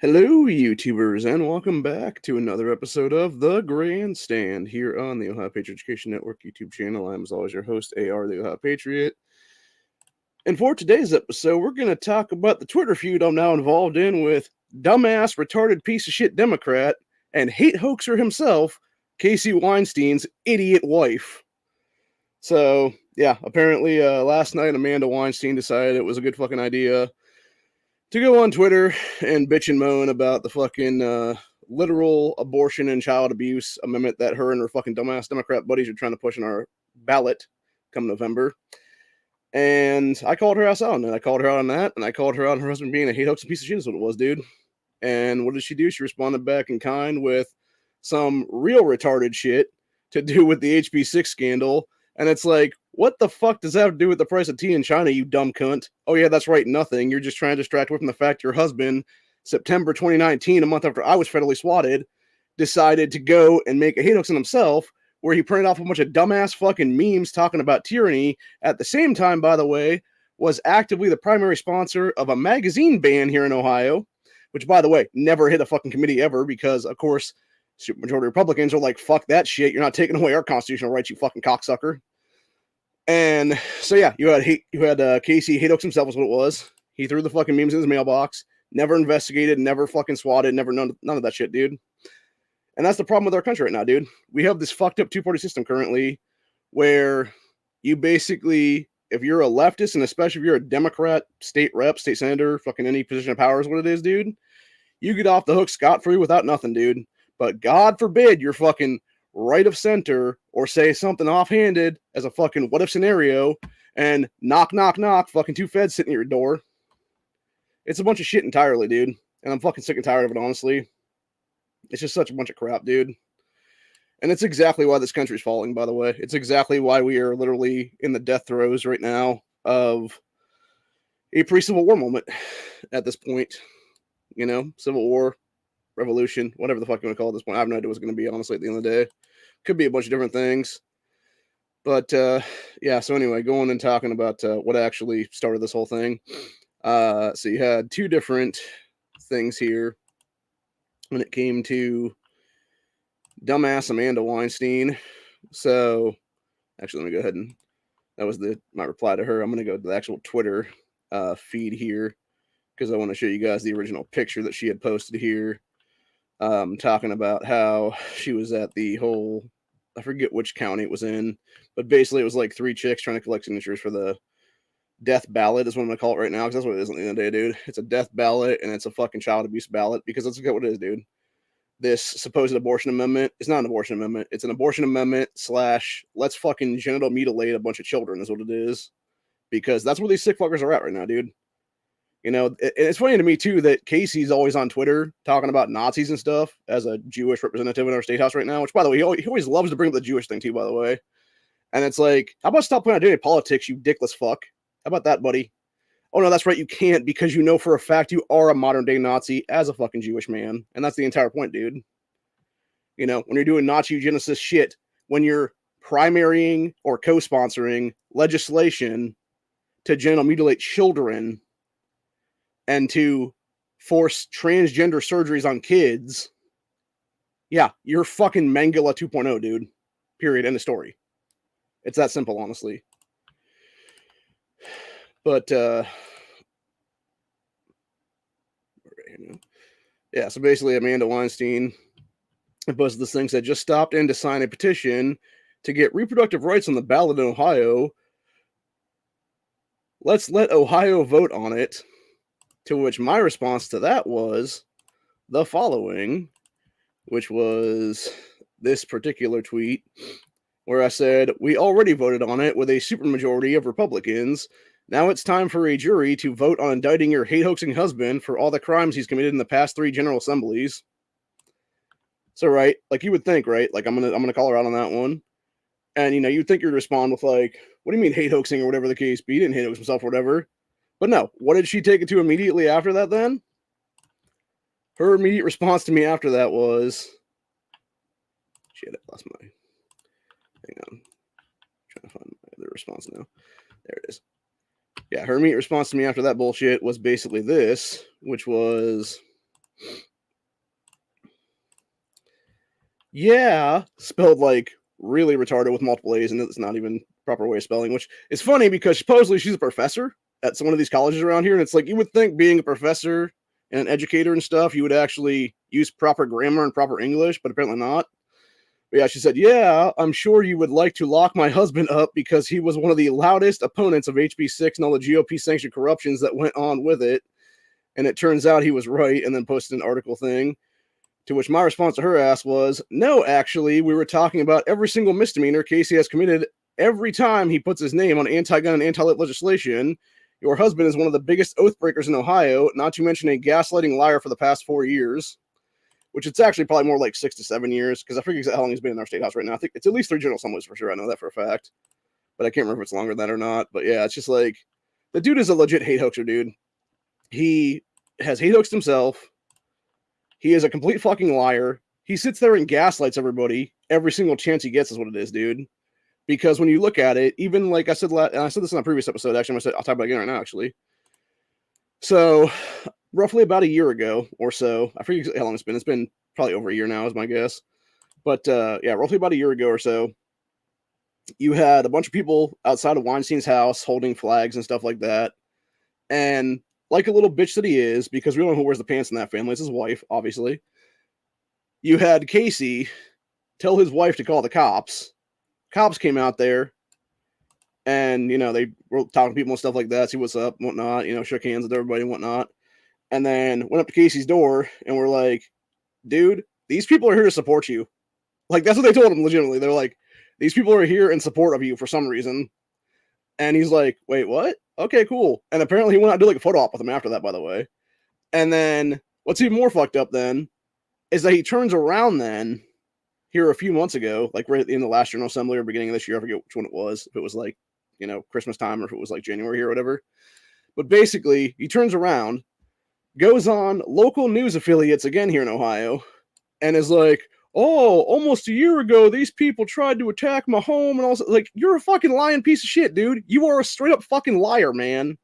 Hello, YouTubers, and welcome back to another episode of The Grandstand here on the Ohio Patriot Education Network YouTube channel. I'm, as always, your host, AR, the Ohio Patriot. And for today's episode, we're going to talk about the Twitter feud I'm now involved in with dumbass, retarded piece of shit Democrat and hate hoaxer himself, Casey Weinstein's idiot wife. So, yeah, apparently last night Amanda Weinstein decided it was a good fucking idea to go on Twitter and bitch and moan about the fucking literal abortion and child abuse amendment that her and her fucking dumbass Democrat buddies are trying to push in our ballot come November. And I called her ass out on that. I called her out on that, and I called her out on her husband being a hate hoax and piece of shit is what it was, dude. And what did she do? She responded back in kind with some real retarded shit to do with the HB6 scandal. And it's like, what the fuck does that have to do with the price of tea in China, you dumb cunt? Oh, yeah, that's right, nothing. You're just trying to distract away from the fact your husband, September 2019, a month after I was federally swatted, decided to go and make a hate hoax on himself where he printed off a bunch of dumbass fucking memes talking about tyranny. At the same time, by the way, was actively the primary sponsor of a magazine ban here in Ohio, which, by the way, never hit a fucking committee ever because, of course, supermajority Republicans are like, fuck that shit. You're not taking away our constitutional rights, you fucking cocksucker. And so, yeah, you had Casey hate hoax himself is what it was. He threw the fucking memes in his mailbox, never investigated, never fucking swatted, never none of that shit, dude. And that's the problem with our country right now, dude. We have this fucked up two-party system currently where you basically, if you're a leftist, and especially if you're a Democrat, state rep, state senator, fucking any position of power is what it is, dude, you get off the hook scot-free without nothing, dude. But God forbid you're fucking right of center or say something offhanded as a fucking what if scenario and knock, knock, knock, fucking two feds sitting at your door. It's a bunch of shit entirely, dude. And I'm fucking sick and tired of it, honestly. It's just such a bunch of crap, dude. And it's exactly why this country's falling, by the way. It's exactly why we are literally in the death throes right now of a pre-Civil War moment at this point. You know, Civil War, revolution, whatever the fuck you want to call it at this point. I have no idea what it's going to be, honestly, at the end of the day. Could be a bunch of different things. But, yeah, so anyway, going and talking about what actually started this whole thing. So you had two different things here when it came to dumbass Amanda Weinstein. So, actually, let me go ahead and that was my reply to her. I'm going to go to the actual Twitter feed here because I want to show you guys the original picture that she had posted here, talking about how she was at the whole, I forget which county it was in, but basically it was like three chicks trying to collect signatures for the death ballot is what I'm going to call it right now because that's what it is at the end of the day, dude. It's a death ballot and it's a fucking child abuse ballot because let's look at what it is, dude. This supposed abortion amendment is not an abortion amendment. It's an abortion amendment / let's fucking genital mutilate a bunch of children is what it is. Because that's where these sick fuckers are at right now, dude. You know, it's funny to me, too, that Casey's always on Twitter talking about Nazis and stuff as a Jewish representative in our state house right now, which, by the way, he always loves to bring up the Jewish thing, too, by the way. And it's like, how about stop playing identity politics, you dickless fuck? How about that, buddy? Oh, no, that's right, you can't because you know for a fact you are a modern-day Nazi as a fucking Jewish man. And that's the entire point, dude. You know, when you're doing Nazi eugenicist shit, when you're primarying or co-sponsoring legislation to genital mutilate children and to force transgender surgeries on kids, yeah, you're fucking Mangala 2.0, dude. Period. End of story. It's that simple, honestly. But, yeah, so basically Amanda Weinstein posted this thing, said, just stopped in to sign a petition to get reproductive rights on the ballot in Ohio. Let's let Ohio vote on it. To which my response to that was the following, which was this particular tweet where I said, we already voted on it with a supermajority of Republicans. Now it's time for a jury to vote on indicting your hate-hoaxing husband for all the crimes he's committed in the past 3 General Assemblies. So, right, like you would think, right? Like I'm gonna call her out on that one. And, you know, you'd think you'd respond with like, what do you mean hate-hoaxing or whatever the case be? He didn't hate-hoax himself or whatever. But no, what did she take it to immediately after that then? Her immediate response to me after that was, shit, I lost my, hang on, I'm trying to find my other response now. There it is. Yeah, her immediate response to me after that bullshit was basically this, which was, Yeah, spelled like really retarded with multiple A's, and it's not even proper way of spelling, which is funny because supposedly she's a professor at one of these colleges around here, and it's like you would think being a professor and an educator and stuff, you would actually use proper grammar and proper English, but apparently not. But yeah, she said, yeah, I'm sure you would like to lock my husband up because he was one of the loudest opponents of HB6 and all the GOP sanctioned corruptions that went on with it. And it turns out he was right, and then posted an article thing. To which my response to her ass was, no, actually, we were talking about every single misdemeanor Casey has committed every time he puts his name on anti-gun and anti-lit legislation. Your husband is one of the biggest oath breakers in Ohio, not to mention a gaslighting liar for the past 4 years, which it's actually probably more like 6 to 7 years, because I forget how long he's been in our state house right now. I think it's at least 3 general assemblies for sure. I know that for a fact, but I can't remember if it's longer than that or not. But yeah, it's just like, the dude is a legit hate hoaxer, dude. He has hate hoaxed himself. He is a complete fucking liar. He sits there and gaslights everybody every single chance he gets is what it is, dude. Because when you look at it, even like I said, and I said this in a previous episode, actually, I'll talk about it again right now, actually. So, roughly about a year ago or so, I forget how long it's been. It's been probably over a year now, is my guess. But yeah, roughly about a year ago or so, you had a bunch of people outside of Weinstein's house holding flags and stuff like that. And like a little bitch that he is, because we don't know who wears the pants in that family, it's his wife, obviously. You had Casey tell his wife to call the cops. Cops came out there and, they were talking to people and stuff like that, see what's up, and whatnot, shook hands with everybody and whatnot. And then went up to Casey's door and were like, dude, these people are here to support you. Like, that's what they told him legitimately. They're like, these people are here in support of you for some reason. And he's like, wait, what? Okay, cool. And apparently he went out and did like a photo op with them after that, by the way. And then what's even more fucked up then is that he turns around then here a few months ago, like right in the last General Assembly or beginning of this year, I forget which one it was, if it was like, Christmas time or if it was like January or whatever. But basically, he turns around, goes on local news affiliates again here in Ohio, and is like, oh, almost a year ago, these people tried to attack my home and all. Like, you're a fucking lying piece of shit, dude. You are a straight up fucking liar, man.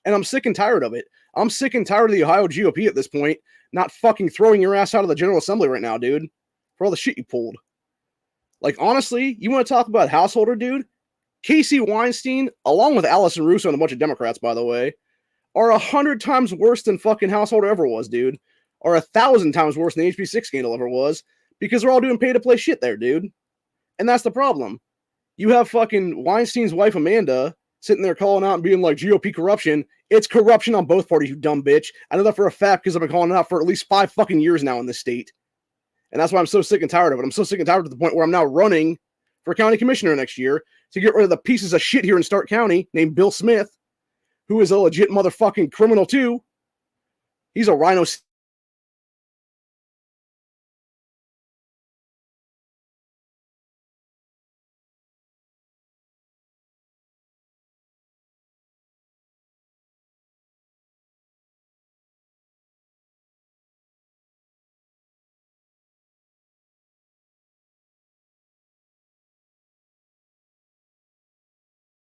And I'm sick and tired of it. I'm sick and tired of the Ohio GOP at this point, not fucking throwing your ass out of the General Assembly right now, dude, for all the shit you pulled. Like, honestly, you want to talk about householder, dude? Casey Weinstein, along with Allison Russo and a bunch of Democrats, by the way, are 100 times worse than fucking householder ever was, dude. Or 1,000 times worse than the HB6 scandal ever was, because they're all doing pay-to-play shit there, dude. And that's the problem. You have fucking Weinstein's wife, Amanda, sitting there calling out and being like, GOP corruption. It's corruption on both parties, you dumb bitch. I know that for a fact because I've been calling it out for at least 5 fucking years now in this state. And that's why I'm so sick and tired of it. I'm so sick and tired to the point where I'm now running for county commissioner next year to get rid of the pieces of shit here in Stark County named Bill Smith, who is a legit motherfucking criminal too. He's a rhino.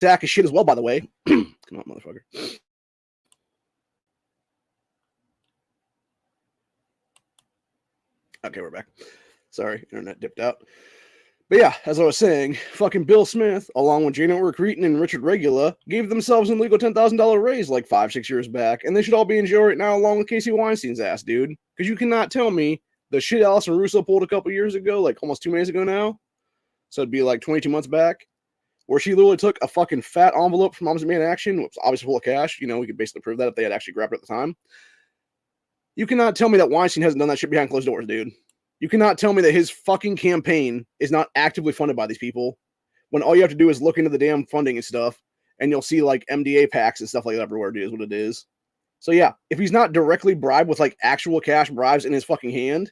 Sack of shit as well, by the way. Come on, motherfucker. Okay, we're back. Sorry, internet dipped out. But yeah, as I was saying, fucking Bill Smith, along with Jane Orr Cretin and Richard Regula, gave themselves an illegal $10,000 raise like 5-6 years back, and they should all be in jail right now along with Casey Weinstein's ass, dude. Because you cannot tell me the shit Allison Russo pulled a couple years ago, like almost 2 months ago now, so it'd be like 22 months back, where she literally took a fucking fat envelope from Moms Man Action, which was obviously full of cash. We could basically prove that if they had actually grabbed it at the time. You cannot tell me that Weinstein hasn't done that shit behind closed doors, dude. You cannot tell me that his fucking campaign is not actively funded by these people when all you have to do is look into the damn funding and stuff, and you'll see like MDA packs and stuff like that everywhere, dude, is what it is. So yeah, if he's not directly bribed with like actual cash bribes in his fucking hand,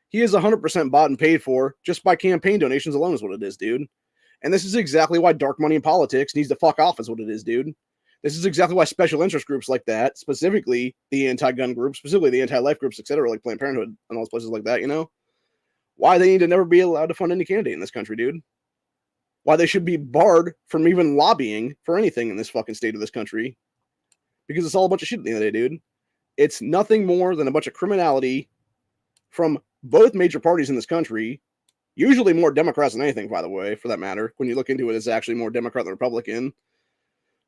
he is 100% bought and paid for just by campaign donations alone is what it is, dude. And this is exactly why dark money in politics needs to fuck off is what it is, dude. This is exactly why special interest groups like that, specifically the anti-gun groups, specifically the anti-life groups, etc., like Planned Parenthood and all those places like that, why they need to never be allowed to fund any candidate in this country, dude. Why they should be barred from even lobbying for anything in this fucking state of this country. Because it's all a bunch of shit at the end of the day, dude. It's nothing more than a bunch of criminality from both major parties in this country, usually more Democrats than anything, by the way, for that matter. When you look into it, it's actually more Democrat than Republican.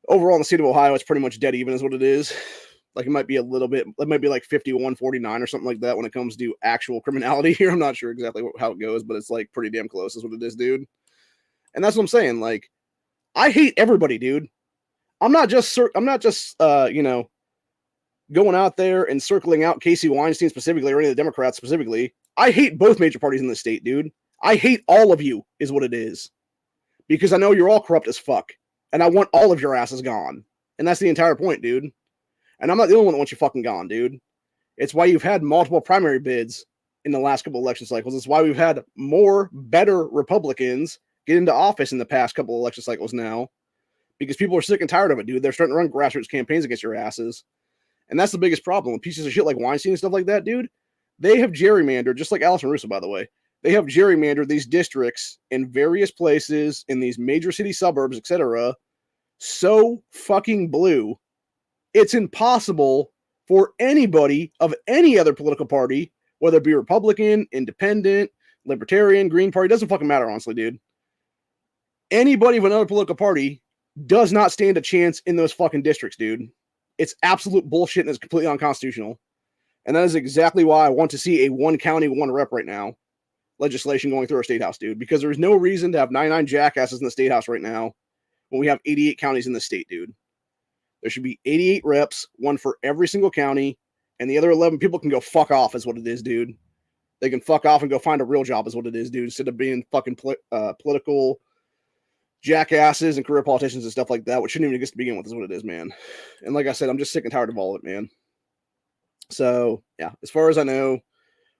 Overall, in the state of Ohio, it's pretty much dead even is what it is. Like, it might be a little bit, it might be like 51-49 or something like that when it comes to actual criminality here. I'm not sure exactly how it goes, but it's like pretty damn close is what it is, dude. And that's what I'm saying. Like, I hate everybody, dude. I'm not just going out there and circling out Casey Weinstein specifically or any of the Democrats specifically. I hate both major parties in the state, dude. I hate all of you is what it is. Because I know you're all corrupt as fuck. And I want all of your asses gone. And that's the entire point, dude. And I'm not the only one that wants you fucking gone, dude. It's why you've had multiple primary bids in the last couple election cycles. It's why we've had more better Republicans get into office in the past couple election cycles now. Because people are sick and tired of it, dude. They're starting to run grassroots campaigns against your asses. And that's the biggest problem. With pieces of shit like Weinstein and stuff like that, dude, they have gerrymandered, just like Allison Russo, by the way. They have gerrymandered these districts in various places, in these major city suburbs, etc., so fucking blue. It's impossible for anybody of any other political party, whether it be Republican, Independent, Libertarian, Green Party, doesn't fucking matter, honestly, dude. Anybody of another political party does not stand a chance in those fucking districts, dude. It's absolute bullshit and it's completely unconstitutional. And that is exactly why I want to see a one county, one rep right now legislation going through our state house, dude. Because there's no reason to have 99 jackasses in the state house right now when we have 88 counties in the state, dude. There should be 88 reps, one for every single county, and the other 11 people can go fuck off is what it is, dude. They can fuck off and go find a real job is what it is, dude, instead of being fucking political jackasses and career politicians and stuff like that, which shouldn't even exist to begin with, is what it is, man. And like I said, I'm just sick and tired of all of it, man. So, yeah, as far as I know,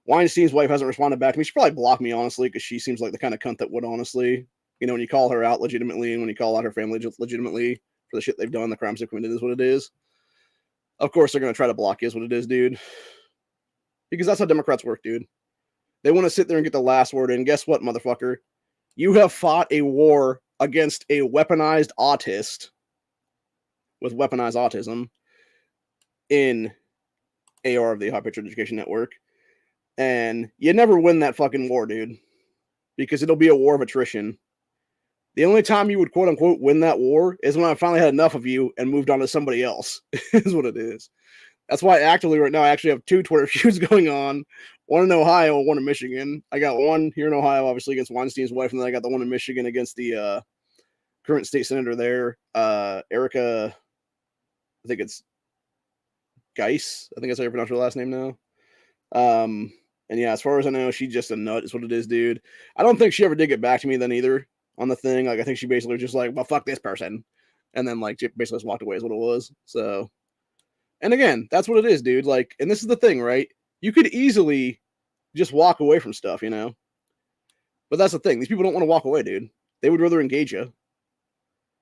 Weinstein's wife hasn't responded back to me. She probably blocked me, honestly, because she seems like the kind of cunt that would, honestly. You know, when you call her out legitimately and when you call out her family legitimately for the shit they've done, the crimes they've committed is what it is. Of course, they're going to try to block you is what it is, dude. Because that's how Democrats work, dude. They want to sit there and get the last word in. Guess what, motherfucker? You have fought a war against a weaponized autist with weaponized autism in AR of the Ohio Patriot Education Network. And you never win that fucking war, dude. Because it'll be a war of attrition. The only time you would quote unquote win that war is when I finally had enough of you and moved on to somebody else, is what it is. That's why actively right now I actually have two Twitter feuds going on. One in Ohio, one in Michigan. I got one here in Ohio, obviously, against Weinstein's wife, and then I got the one in Michigan against the current state senator there, Erica, I think it's Geis. I think that's how you pronounce her last name now. And yeah, as far as I know, she's just a nut is what it is, dude. I don't think she ever did get back to me then either on the thing. Like, I think she basically was just like, well, fuck this person. And then, like, basically just walked away is what it was. So, and again, that's what it is, dude. Like, and this is the thing, right? You could easily just walk away from stuff, you know? But that's the thing. These people don't want to walk away, dude. They would rather engage you.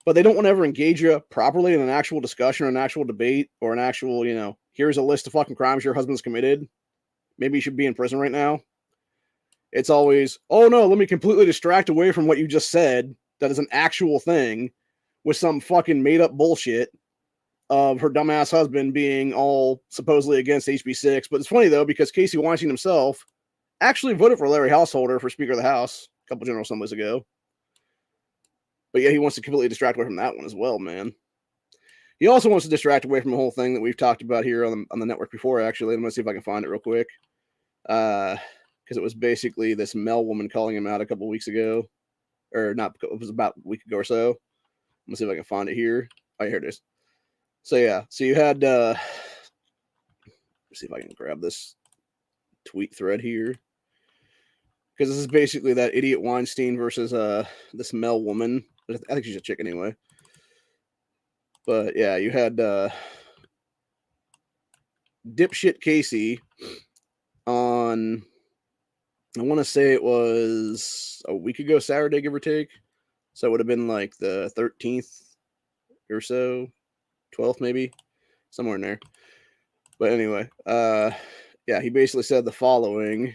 But they don't want to ever engage you properly in an actual discussion or an actual debate or an actual, you know, here's a list of fucking crimes your husband's committed. Maybe you should be in prison right now. It's always, oh no, let me completely distract away from what you just said. That is an actual thing with some fucking made up bullshit of her dumbass husband being all supposedly against HB6. But it's funny though, because Casey Weinstein himself actually voted for Larry Householder for Speaker of the House a couple general assemblies ago. But yeah, he wants to completely distract away from that one as well, man. He also wants to distract away from the whole thing that we've talked about here on the network before, actually. I'm going to see if I can find it real quick. Because it was basically this Mel woman calling him out a couple weeks ago. Or not, it was about a week ago or so. I'm going to see if I can find it here. Oh, here it is. So yeah, so you had, let's see if I can grab this tweet thread here. Because this is basically that idiot Weinstein versus this Mel woman. I think she's a chick anyway. But yeah, you had dipshit Casey on, I want to say it was a week ago Saturday, give or take. So it would have been like the 13th or so, 12th maybe, somewhere in there. But anyway, yeah, he basically said the following.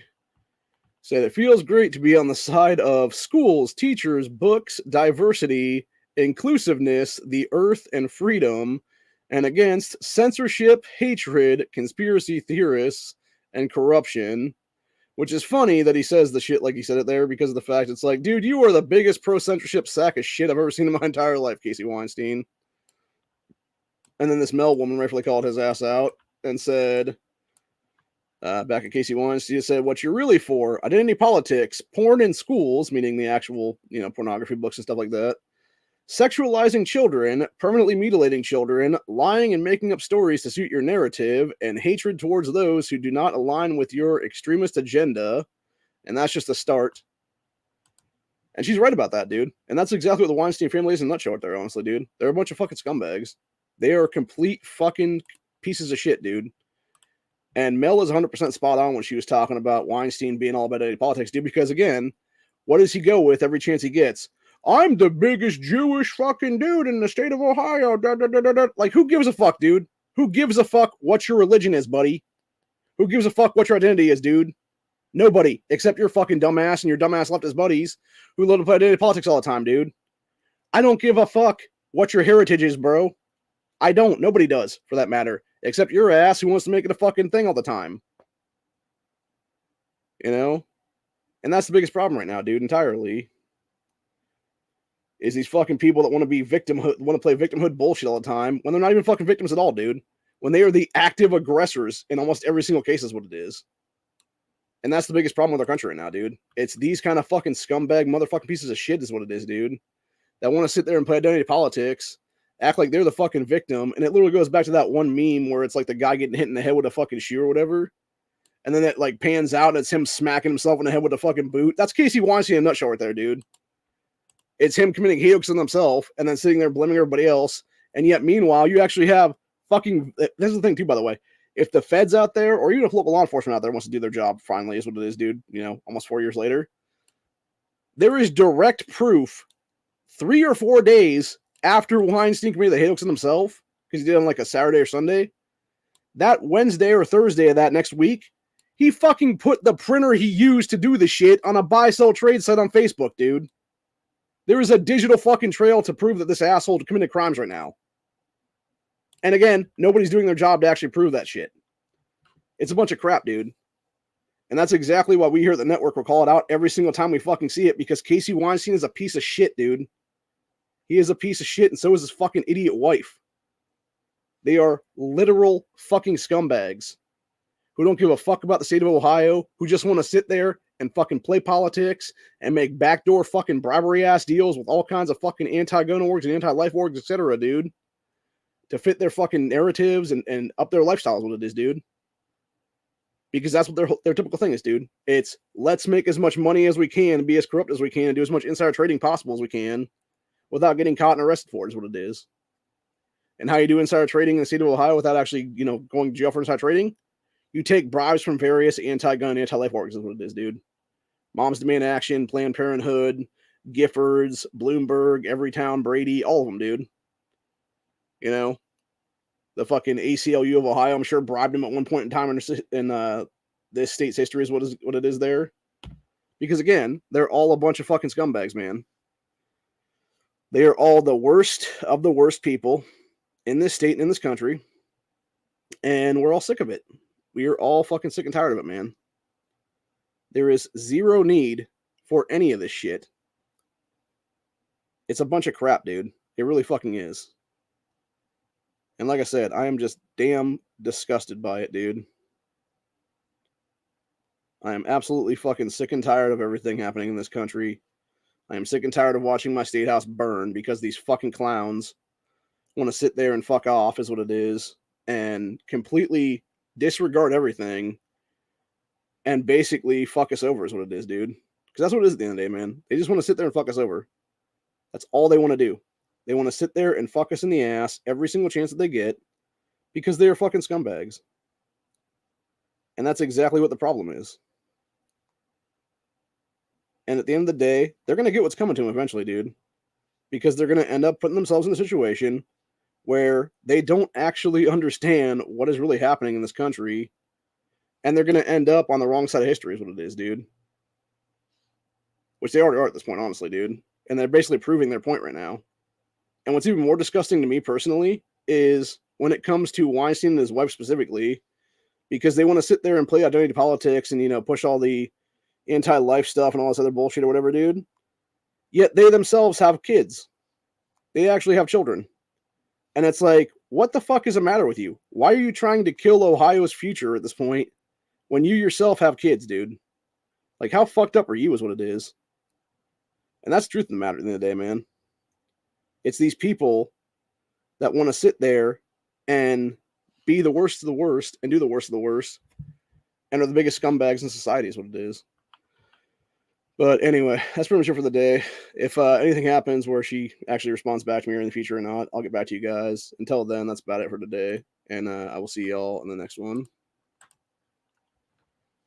Said, it feels great to be on the side of schools, teachers, books, diversity, inclusiveness, the earth, and freedom. and against censorship, hatred, conspiracy theorists, and corruption. Which is funny that he says the shit like he said it there because of the fact it's like, dude, you are the biggest pro-censorship sack of shit I've ever seen in my entire life, Casey Weinstein. And then this Mel woman rightfully called his ass out and said, back at Casey Weinstein, said, what you're really for, identity politics, porn in schools, meaning the actual, pornography books and stuff like that, sexualizing children, permanently mutilating children, lying and making up stories to suit your narrative, and hatred towards those who do not align with your extremist agenda. And that's just the start. And she's right about that, dude. And that's exactly what the Weinstein family is in a nutshell right there, honestly, dude. They're a bunch of fucking scumbags. They are complete fucking pieces of shit, dude. And Mel is 100% spot on when she was talking about Weinstein being all about identity politics, dude, because, again, what does he go with every chance he gets? I'm the biggest Jewish fucking dude in the state of Ohio. Da, da, da, da, da. Like, who gives a fuck, dude? Who gives a fuck what your religion is, buddy? Who gives a fuck what your identity is, dude? Nobody, except your fucking dumbass and your dumbass leftist buddies who love to play identity politics all the time, dude. I don't give a fuck what your heritage is, bro. I don't. Nobody does, for that matter, except your ass who wants to make it a fucking thing all the time. You know? And that's the biggest problem right now, dude, entirely. Is these fucking people that want to be want to play victimhood bullshit all the time when they're not even fucking victims at all, dude. When they are the active aggressors in almost every single case is what it is. And that's the biggest problem with our country right now, dude. It's these kind of fucking scumbag motherfucking pieces of shit is what it is, dude. That want to sit there and play identity politics, act like they're the fucking victim, and it literally goes back to that one meme where it's like the guy getting hit in the head with a fucking shoe or whatever, and then it like pans out and it's him smacking himself in the head with a fucking boot. That's Casey Weinstein in a nutshell right there, dude. It's him committing hate on himself and then sitting there blaming everybody else, and yet meanwhile you actually have fucking. This is the thing too, by the way. If the feds out there, or even if local law enforcement out there wants to do their job, finally, is what it is, dude, almost 4 years later, there is direct proof 3 or 4 days after Weinstein committed the hate hoax on himself, because he did it on like a Saturday or Sunday, that Wednesday or Thursday of that next week, he fucking put the printer he used to do the shit on a buy-sell trade site on Facebook, dude. There is a digital fucking trail to prove that this asshole committed crimes right now. And again, nobody's doing their job to actually prove that shit. It's a bunch of crap, dude. And that's exactly why we here at the network will call it out every single time we fucking see it, because Casey Weinstein is a piece of shit, dude. He is a piece of shit, and so is his fucking idiot wife. They are literal fucking scumbags who don't give a fuck about the state of Ohio, who just want to sit there and fucking play politics and make backdoor fucking bribery-ass deals with all kinds of fucking anti-gun orgs and anti-life orgs, etc., dude, to fit their fucking narratives and up their lifestyles, what it is, dude. Because that's what their typical thing is, dude. It's let's make as much money as we can, be as corrupt as we can, and do as much insider trading possible as we can without getting caught and arrested for it, is what it is. And how you do insider trading in the state of Ohio without actually, going to jail for insider trading? You take bribes from various anti-gun and anti-life orgs, is what it is, dude. Moms Demand Action, Planned Parenthood, Giffords, Bloomberg, Everytown, Brady, all of them, dude. The fucking ACLU of Ohio, I'm sure, bribed him at one point in time in this state's history is what it is there. Because, again, they're all a bunch of fucking scumbags, man. They are all the worst of the worst people in this state and in this country. And we're all sick of it. We are all fucking sick and tired of it, man. There is zero need for any of this shit. It's a bunch of crap, dude. It really fucking is. And like I said, I am just damn disgusted by it, dude. I am absolutely fucking sick and tired of everything happening in this country. I am sick and tired of watching my state house burn because these fucking clowns want to sit there and fuck off, is what it is, and completely disregard everything and basically fuck us over, is what it is, dude. Because that's what it is at the end of the day, man. They just want to sit there and fuck us over. That's all they want to do. They want to sit there and fuck us in the ass every single chance that they get because they are fucking scumbags. And that's exactly what the problem is. And at the end of the day, they're going to get what's coming to them eventually, dude. Because they're going to end up putting themselves in a situation where they don't actually understand what is really happening in this country. And they're going to end up on the wrong side of history is what it is, dude. Which they already are at this point, honestly, dude. And they're basically proving their point right now. And what's even more disgusting to me personally is when it comes to Weinstein and his wife specifically, because they want to sit there and play identity politics and, you know, push all the anti-life stuff and all this other bullshit or whatever, dude. Yet they themselves have kids. They actually have children. And it's like, what the fuck is the matter with you? Why are you trying to kill Ohio's future at this point when you yourself have kids, dude? Like, how fucked up are you is what it is. And that's the truth of the matter at the end of the day, man. It's these people that want to sit there and be the worst of the worst and do the worst of the worst and are the biggest scumbags in society is what it is. But anyway, that's pretty much it for the day. If anything happens where she actually responds back to me in the future or not, I'll get back to you guys. Until then, that's about it for today. And I will see y'all in the next one.